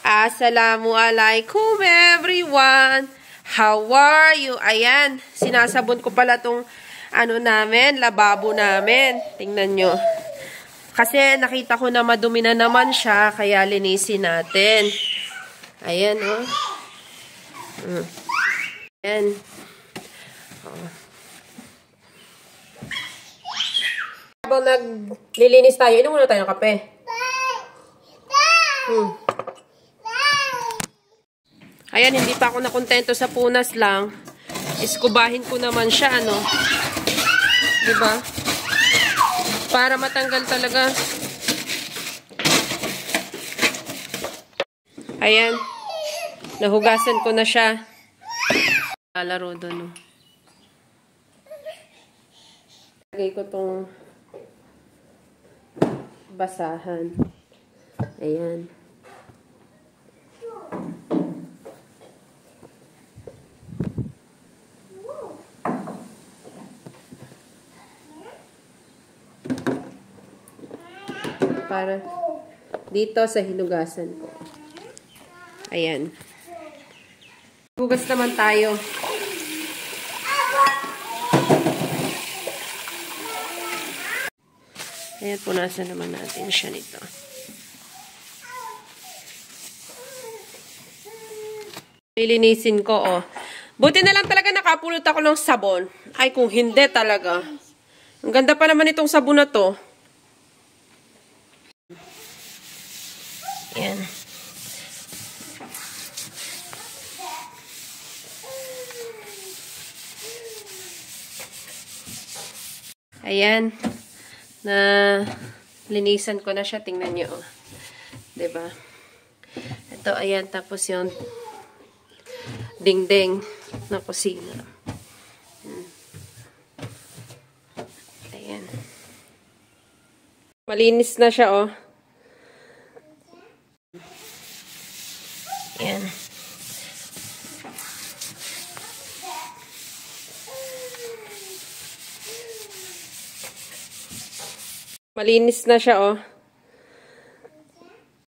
Assalamualaikum everyone! How are you? Ayan, sinasabon ko pala tong lababo namin. Tingnan nyo. Kasi nakita ko na madumi na naman siya, kaya linisin natin. Ayan, oh. Ayan. Oh. Habang naglilinis tayo, inom muna tayo ng kape. Ayan, hindi pa ako nakontento sa punas lang. Iskubahin ko naman siya, ano. Diba? Para matanggal talaga. Ayan. Nahugasan ko na siya. Lalaro doon, no. Lagay ko tong basahan. Ayan. Para dito sa hinugasan ko. Ayan. Hugas naman tayo. Ayan, punasan naman natin siya nito. Lilinisin ko, oh. Buti na lang talaga nakapulot ako ng sabon. Ay, kung hindi talaga. Ang ganda pa naman itong sabon na to. Ayan. Ayan. Na linisan ko na siya. Tingnan nyo. Oh. Diba? Ito, ayan. Tapos yung dingding na kusina. Ayan. Malinis na siya, oh. Ayan. Malinis na siya, oh.